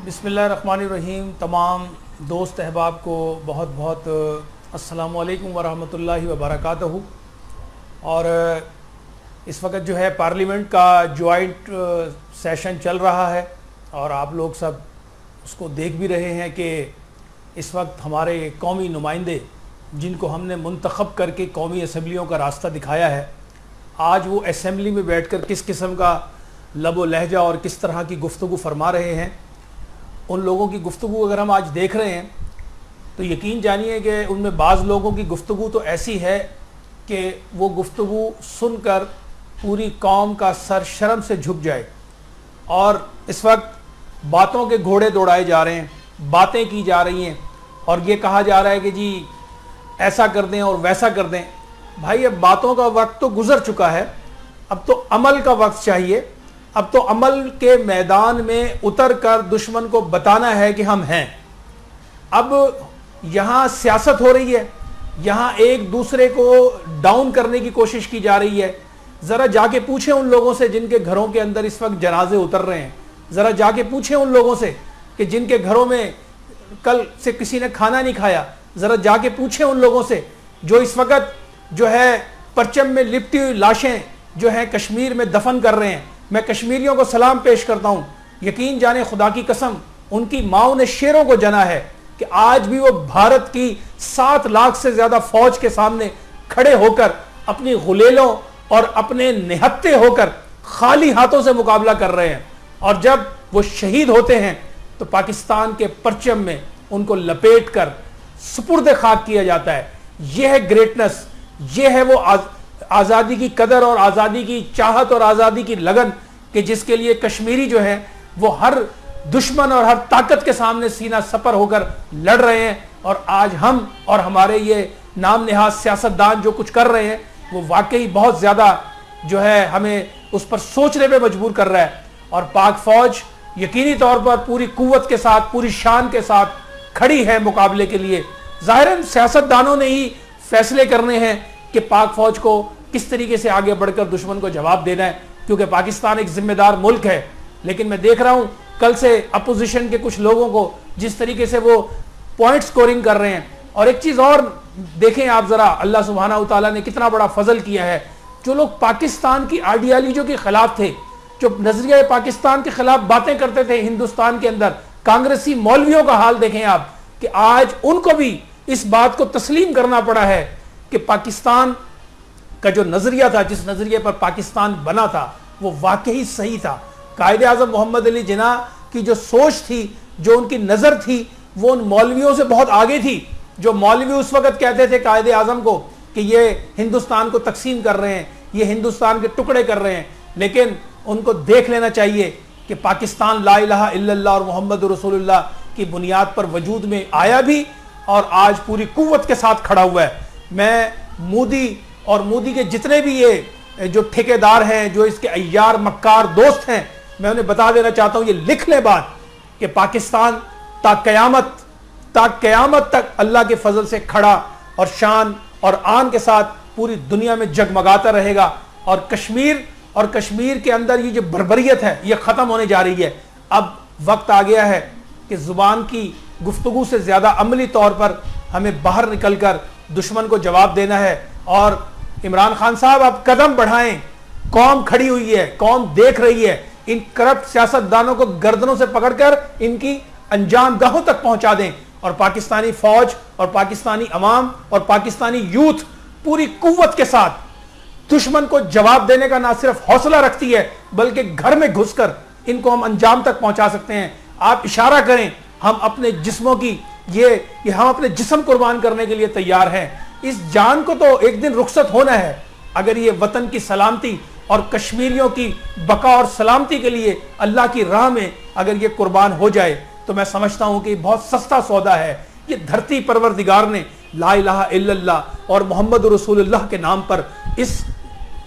بسم اللہ الرحمن الرحیم. تمام دوست احباب کو بہت بہت السلام علیکم ورحمۃ اللہ وبرکاتہ. اور اس وقت جو ہے پارلیمنٹ کا جوائنٹ سیشن چل رہا ہے اور آپ لوگ سب اس کو دیکھ بھی رہے ہیں کہ اس وقت ہمارے قومی نمائندے جن کو ہم نے منتخب کر کے قومی اسمبلیوں کا راستہ دکھایا ہے، آج وہ اسمبلی میں بیٹھ کر کس قسم کا لب و لہجہ اور کس طرح کی گفتگو فرما رہے ہیں. ان لوگوں کی گفتگو اگر ہم آج دیکھ رہے ہیں تو یقین جانیے کہ ان میں بعض لوگوں کی گفتگو تو ایسی ہے کہ وہ گفتگو سن کر پوری قوم کا سر شرم سے جھک جائے. اور اس وقت باتوں کے گھوڑے دوڑائے جا رہے ہیں، باتیں کی جا رہی ہیں اور یہ کہا جا رہا ہے کہ جی ایسا کر دیں اور ویسا کر دیں. بھائی اب باتوں کا وقت تو گزر چکا ہے، اب تو عمل کا وقت چاہیے. اب تو عمل کے میدان میں اتر کر دشمن کو بتانا ہے کہ ہم ہیں. اب یہاں سیاست ہو رہی ہے، یہاں ایک دوسرے کو ڈاؤن کرنے کی کوشش کی جا رہی ہے. ذرا جا کے پوچھیں ان لوگوں سے جن کے گھروں کے اندر اس وقت جنازے اتر رہے ہیں. ذرا جا کے پوچھیں ان لوگوں سے کہ جن کے گھروں میں کل سے کسی نے کھانا نہیں کھایا. ذرا جا کے پوچھیں ان لوگوں سے جو اس وقت جو ہے پرچم میں لپٹی ہوئی لاشیں جو ہیں کشمیر میں دفن کر رہے ہیں. میں کشمیریوں کو سلام پیش کرتا ہوں. یقین جانے خدا کی قسم ان کی ماؤں نے شیروں کو جنا ہے کہ آج بھی وہ بھارت کی 7 لاکھ سے زیادہ فوج کے سامنے کھڑے ہو کر اپنی غلیلوں اور اپنے نہتے ہو کر خالی ہاتھوں سے مقابلہ کر رہے ہیں. اور جب وہ شہید ہوتے ہیں تو پاکستان کے پرچم میں ان کو لپیٹ کر سپرد خاک کیا جاتا ہے. یہ ہے گریٹنس، یہ ہے وہ آزادی کی قدر اور آزادی کی چاہت اور آزادی کی لگن کہ جس کے لیے کشمیری جو ہے وہ ہر دشمن اور ہر طاقت کے سامنے سینہ سپر ہو کر لڑ رہے ہیں. اور آج ہم اور ہمارے یہ نام نہاد سیاستدان جو کچھ کر رہے ہیں وہ واقعی بہت زیادہ جو ہے ہمیں اس پر سوچنے پہ مجبور کر رہا ہے. اور پاک فوج یقینی طور پر پوری قوت کے ساتھ پوری شان کے ساتھ کھڑی ہے مقابلے کے لیے. ظاہراً سیاستدانوں نے ہی فیصلے کرنے ہیں کہ پاک فوج کو کس طریقے سے آگے بڑھ کر دشمن کو جواب دینا ہے، کیونکہ پاکستان ایک ذمہ دار ملک ہے. لیکن میں دیکھ رہا ہوں کل سے اپوزیشن کے کچھ لوگوں کو جس طریقے سے وہ پوائنٹ سکورنگ کر رہے ہیں. اور ایک چیز اور دیکھیں آپ ذرا، اللہ سبحانہ و تعالیٰ نے کتنا بڑا فضل کیا ہے. جو لوگ پاکستان کی آئیڈیالوجیوں کے خلاف تھے، جو نظریہ پاکستان کے خلاف باتیں کرتے تھے ہندوستان کے اندر، کانگریسی مولویوں کا حال دیکھیں آپ کہ آج ان کو بھی اس بات کو تسلیم کرنا پڑا ہے کہ پاکستان کا جو نظریہ تھا، جس نظریے پر پاکستان بنا تھا وہ واقعی صحیح تھا. قائد اعظم محمد علی جناح کی جو سوچ تھی، جو ان کی نظر تھی، وہ ان مولویوں سے بہت آگے تھی. جو مولوی اس وقت کہتے تھے قائد اعظم کو کہ یہ ہندوستان کو تقسیم کر رہے ہیں، یہ ہندوستان کے ٹکڑے کر رہے ہیں. لیکن ان کو دیکھ لینا چاہیے کہ پاکستان لا الہ الا اللہ اور محمد رسول اللہ کی بنیاد پر وجود میں آیا بھی اور آج پوری قوت کے ساتھ کھڑا ہوا ہے. میں مودی اور مودی کے جتنے بھی یہ جو ٹھیکیدار ہیں، جو اس کے عیار مکار دوست ہیں، میں انہیں بتا دینا چاہتا ہوں، یہ لکھ لیں بات کہ پاکستان تا قیامت تک اللہ کے فضل سے کھڑا اور شان اور آن کے ساتھ پوری دنیا میں جگمگاتا رہے گا. اور کشمیر کے اندر یہ جو بربریت ہے یہ ختم ہونے جا رہی ہے. اب وقت آ گیا ہے کہ زبان کی گفتگو سے زیادہ عملی طور پر ہمیں باہر نکل کر دشمن کو جواب دینا ہے. اور عمران خان صاحب آپ قدم بڑھائیں، قوم کھڑی ہوئی ہے، قوم دیکھ رہی ہے. ان کرپٹ سیاستدانوں کو گردنوں سے پکڑ کر ان کی انجام گاہوں تک پہنچا دیں. اور پاکستانی فوج اور پاکستانی عوام اور پاکستانی یوتھ پوری قوت کے ساتھ دشمن کو جواب دینے کا نہ صرف حوصلہ رکھتی ہے بلکہ گھر میں گھس کر ان کو ہم انجام تک پہنچا سکتے ہیں. آپ اشارہ کریں، ہم اپنے جسموں کی ہم اپنے جسم قربان کرنے کے لیے تیار ہیں. اس جان کو تو ایک دن رخصت ہونا ہے. اگر یہ وطن کی سلامتی اور کشمیریوں کی بقا اور سلامتی کے لیے اللہ کی راہ میں اگر یہ قربان ہو جائے تو میں سمجھتا ہوں کہ یہ بہت سستا سودا ہے. یہ دھرتی پروردگار نے لا الہ الا اللہ اور محمد رسول اللہ کے نام پر اس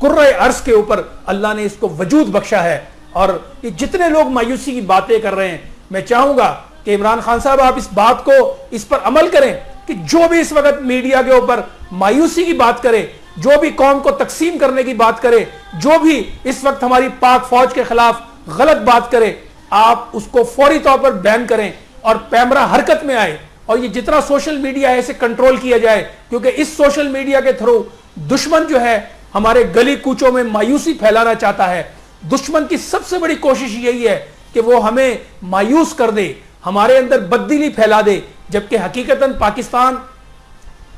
کرۂ ارض کے اوپر اللہ نے اس کو وجود بخشا ہے. اور یہ جتنے لوگ مایوسی کی باتیں کر رہے ہیں، میں چاہوں گا کہ عمران خان صاحب آپ اس بات کو اس پر عمل کریں کہ جو بھی اس وقت میڈیا کے اوپر مایوسی کی بات کرے، جو بھی قوم کو تقسیم کرنے کی بات کرے، جو بھی اس وقت ہماری پاک فوج کے خلاف غلط بات کرے، آپ اس کو فوری طور پر بین کریں اور پیمرا حرکت میں آئے اور یہ جتنا سوشل میڈیا ہے اسے کنٹرول کیا جائے، کیونکہ اس سوشل میڈیا کے تھرو دشمن جو ہے ہمارے گلی کوچوں میں مایوسی پھیلانا چاہتا ہے۔ دشمن کی سب سے بڑی کوشش یہی ہے کہ وہ ہمیں مایوس کر دے، ہمارے اندر بددلی پھیلا دے، جبکہ حقیقتاً پاکستان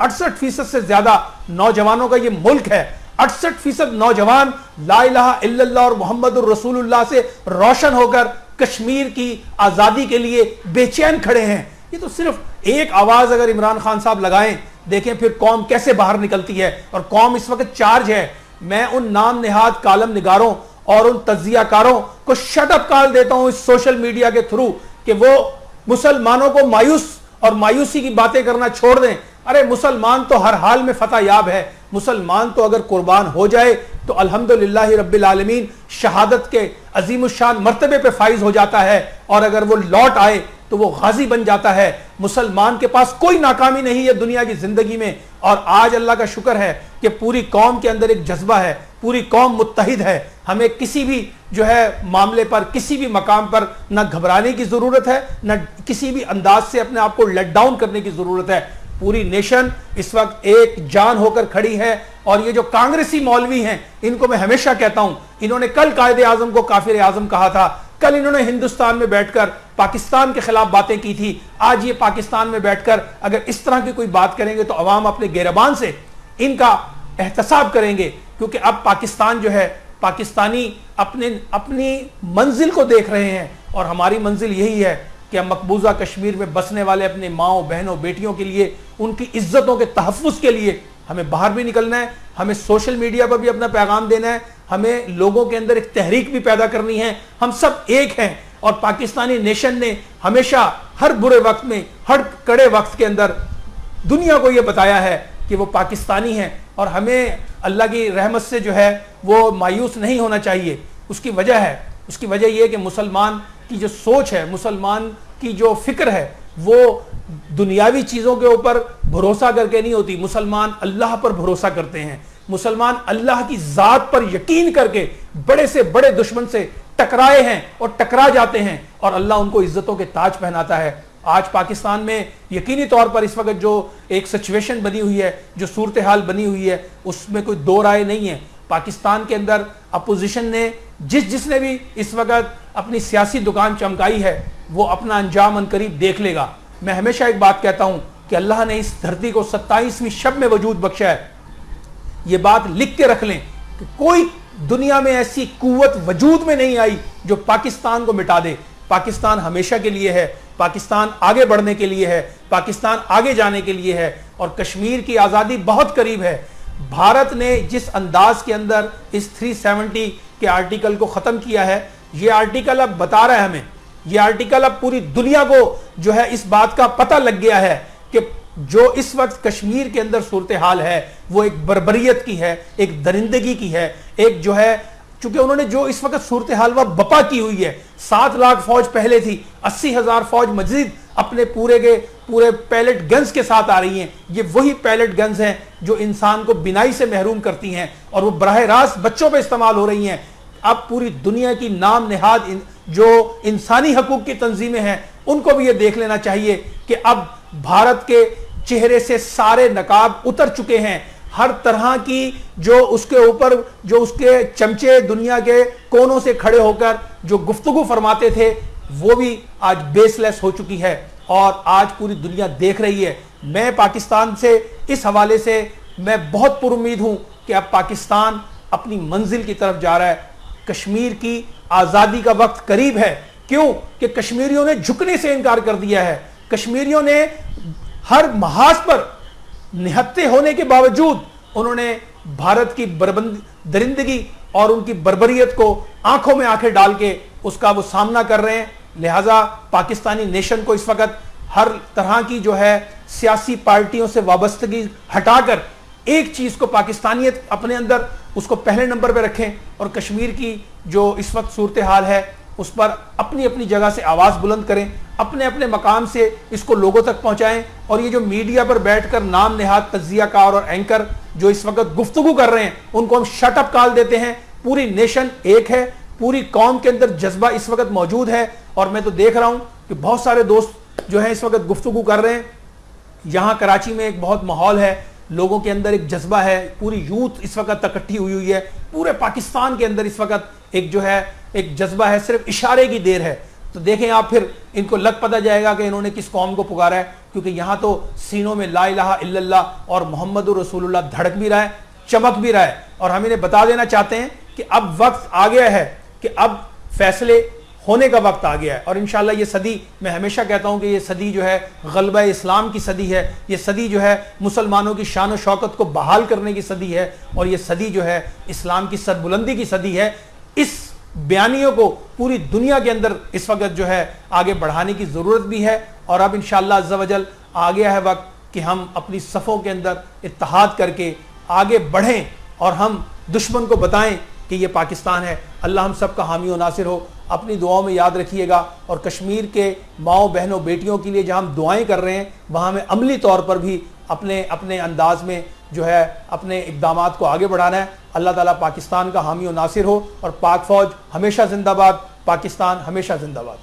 68% سے زیادہ نوجوانوں کا یہ ملک ہے۔ 68% نوجوان لا الہ الا اللہ اور محمد الرسول اللہ سے روشن ہو کر کشمیر کی آزادی کے لیے بے چین کھڑے ہیں۔ یہ تو صرف ایک آواز اگر عمران خان صاحب لگائیں، دیکھیں پھر قوم کیسے باہر نکلتی ہے، اور قوم اس وقت چارج ہے۔ میں ان نام نہاد کالم نگاروں اور ان تجزیہ کاروں کو شٹ اپ کال دیتا ہوں اس سوشل میڈیا کے تھرو کہ وہ مسلمانوں کو مایوس اور مایوسی کی باتیں کرنا چھوڑ دیں۔ ارے مسلمان تو ہر حال میں فتح یاب ہے، مسلمان تو اگر قربان ہو جائے تو الحمدللہ رب العالمین شہادت کے عظیم الشان مرتبے پہ فائز ہو جاتا ہے، اور اگر وہ لوٹ آئے تو وہ غازی بن جاتا ہے۔ مسلمان کے پاس کوئی ناکامی نہیں ہے دنیا کی زندگی میں، اور آج اللہ کا شکر ہے کہ پوری قوم کے اندر ایک جذبہ ہے، پوری قوم متحد ہے۔ ہمیں کسی بھی جو ہے معاملے پر، کسی بھی مقام پر نہ گھبرانے کی ضرورت ہے، نہ کسی بھی انداز سے اپنے آپ کو لیٹ ڈاؤن کرنے کی ضرورت ہے۔ پوری نیشن اس وقت ایک جان ہو کر کھڑی ہے، اور یہ جو کانگریسی مولوی ہیں ان کو میں ہمیشہ کہتا ہوں، انہوں نے کل قائد اعظم کو کافر اعظم کہا تھا، کل انہوں نے ہندوستان میں بیٹھ کر پاکستان کے خلاف باتیں کی تھی، آج یہ پاکستان میں بیٹھ کر اگر اس طرح کی کوئی بات کریں گے تو عوام اپنے گیربان سے ان کا احتساب کریں گے، کیونکہ اب پاکستان جو ہے، پاکستانی اپنی منزل کو دیکھ رہے ہیں، اور ہماری منزل یہی ہے کہ ہم مقبوضہ کشمیر میں بسنے والے اپنے ماؤں بہنوں بیٹیوں کے لیے، ان کی عزتوں کے تحفظ کے لیے ہمیں باہر بھی نکلنا ہے، ہمیں سوشل میڈیا پر بھی اپنا پیغام دینا ہے، ہمیں لوگوں کے اندر ایک تحریک بھی پیدا کرنی ہے۔ ہم سب ایک ہیں، اور پاکستانی نیشن نے ہمیشہ ہر برے وقت میں، ہر کڑے وقت کے اندر دنیا کو یہ بتایا ہے کہ وہ پاکستانی ہیں، اور ہمیں اللہ کی رحمت سے جو ہے وہ مایوس نہیں ہونا چاہیے۔ اس کی وجہ یہ ہے کہ مسلمان کی جو سوچ ہے، مسلمان کی جو فکر ہے، وہ دنیاوی چیزوں کے اوپر بھروسہ کر کے نہیں ہوتی۔ مسلمان اللہ پر بھروسہ کرتے ہیں، مسلمان اللہ کی ذات پر یقین کر کے بڑے سے بڑے دشمن سے ٹکرائے ہیں اور ٹکرا جاتے ہیں، اور اللہ ان کو عزتوں کے تاج پہناتا ہے۔ آج پاکستان میں یقینی طور پر اس وقت جو ایک سچویشن بنی ہوئی ہے، جو صورتحال بنی ہوئی ہے، اس میں کوئی دو رائے نہیں ہے۔ پاکستان کے اندر اپوزیشن نے جس نے بھی اس وقت اپنی سیاسی دکان چمکائی ہے، وہ اپنا انجام عنقریب دیکھ لے گا۔ میں ہمیشہ ایک بات کہتا ہوں کہ اللہ نے اس دھرتی کو 27ویں شب میں وجود بخشا ہے۔ یہ بات لکھ کے رکھ لیں کہ کوئی دنیا میں ایسی قوت وجود میں نہیں آئی جو پاکستان کو مٹا دے۔ پاکستان ہمیشہ کے لیے ہے، پاکستان آگے بڑھنے کے لیے ہے، پاکستان آگے جانے کے لیے ہے، اور کشمیر کی آزادی بہت قریب ہے۔ بھارت نے جس انداز کے اندر اس 370 کے آرٹیکل کو ختم کیا ہے، یہ آرٹیکل اب بتا رہا ہے ہمیں، یہ آرٹیکل اب پوری دنیا کو جو ہے اس بات کا پتہ لگ گیا ہے کہ جو اس وقت کشمیر کے اندر صورتحال ہے وہ ایک بربریت کی ہے، ایک درندگی کی ہے، ایک جو ہے، چونکہ انہوں نے جو اس وقت صورتحال وہ بپا کی ہوئی ہے۔ 7 لاکھ فوج پہلے تھی، 80,000 فوج مزید اپنے پورے پیلٹ گنز کے ساتھ آ رہی ہیں۔ یہ وہی پیلٹ گنز ہیں جو انسان کو بینائی سے محروم کرتی ہیں، اور وہ براہ راست بچوں پہ استعمال ہو رہی ہیں۔ اب پوری دنیا کی نام نہاد جو انسانی حقوق کی تنظیمیں ہیں، ان کو بھی یہ دیکھ لینا چاہیے کہ اب بھارت کے چہرے سے سارے نقاب اتر چکے ہیں۔ ہر طرح کی جو اس کے اوپر جو اس کے چمچے دنیا کے کونوں سے کھڑے ہو کر جو گفتگو فرماتے تھے، وہ بھی آج بیس لیس ہو چکی ہے، اور آج پوری دنیا دیکھ رہی ہے۔ میں پاکستان سے اس حوالے سے میں بہت پر امید ہوں کہ اب پاکستان اپنی منزل کی طرف جا رہا ہے۔ کشمیر کی آزادی کا وقت قریب ہے۔ کیوں کہ کشمیریوں نے جھکنے سے انکار کر دیا ہے، کشمیریوں نے ہر محاذ پر نہتے ہونے کے باوجود انہوں نے بھارت کی درندگی اور ان کی بربریت کو آنکھوں میں آنکھیں ڈال کے اس کا وہ سامنا کر رہے ہیں۔ لہٰذا پاکستانی نیشن کو اس وقت ہر طرح کی جو ہے سیاسی پارٹیوں سے وابستگی ہٹا کر ایک چیز کو، پاکستانیت اپنے اندر، اس کو پہلے نمبر پہ رکھیں، اور کشمیر کی جو اس وقت صورتحال ہے اس پر اپنی اپنی جگہ سے آواز بلند کریں، اپنے اپنے مقام سے اس کو لوگوں تک پہنچائیں۔ اور یہ جو میڈیا پر بیٹھ کر نام نہاد تجزیہ کار اور اینکر جو اس وقت گفتگو کر رہے ہیں، ان کو ہم شٹ اپ کال دیتے ہیں۔ پوری نیشن ایک ہے، پوری قوم کے اندر جذبہ اس وقت موجود ہے، اور میں تو دیکھ رہا ہوں کہ بہت سارے دوست جو ہیں اس وقت گفتگو کر رہے ہیں. یہاں کراچی میں ایک بہت ماحول ہے, لوگوں کے اندر ایک جذبہ ہے, پوری یوتھ اس وقت اکٹھی ہوئی ہے, پورے پاکستان کے اندر اس وقت ایک جو ہے ایک جذبہ ہے, صرف اشارے کی دیر ہے. تو دیکھیں آپ پھر ان کو لگ پتہ جائے گا کہ انہوں نے کس قوم کو پکارا ہے, کیونکہ یہاں تو سینوں میں لا الہ الا اللہ اور محمد رسول اللہ دھڑک بھی رہا ہے, چمک بھی رہا ہے. اور ہم انہیں بتا دینا چاہتے ہیں کہ اب وقت آ گیا ہے کہ اب فیصلے ہونے کا وقت آ گیا ہے. اور انشاءاللہ یہ صدی, میں ہمیشہ کہتا ہوں کہ یہ صدی جو ہے غلبہ اسلام کی صدی ہے, یہ صدی جو ہے مسلمانوں کی شان و شوکت کو بحال کرنے کی صدی ہے, اور یہ صدی جو ہے اسلام کی سربلندی کی صدی ہے. اس بیانیوں کو پوری دنیا کے اندر اس وقت جو ہے آگے بڑھانے کی ضرورت بھی ہے. اور اب انشاءاللہ عز و جل آ گیا ہے وقت کہ ہم اپنی صفوں کے اندر اتحاد کر کے آگے بڑھیں اور ہم دشمن کو بتائیں کہ یہ پاکستان ہے. اللہ ہم سب کا حامی و ناصر ہو. اپنی دعاؤں میں یاد رکھیے گا, اور کشمیر کے ماؤں بہنوں بیٹیوں کے لیے جہاں ہم دعائیں کر رہے ہیں وہاں ہمیں عملی طور پر بھی اپنے انداز میں جو ہے اپنے اقدامات کو آگے بڑھانا ہے. اللہ تعالیٰ پاکستان کا حامی و ناصر ہو, اور پاک فوج ہمیشہ زندہ باد, پاکستان ہمیشہ زندہ باد.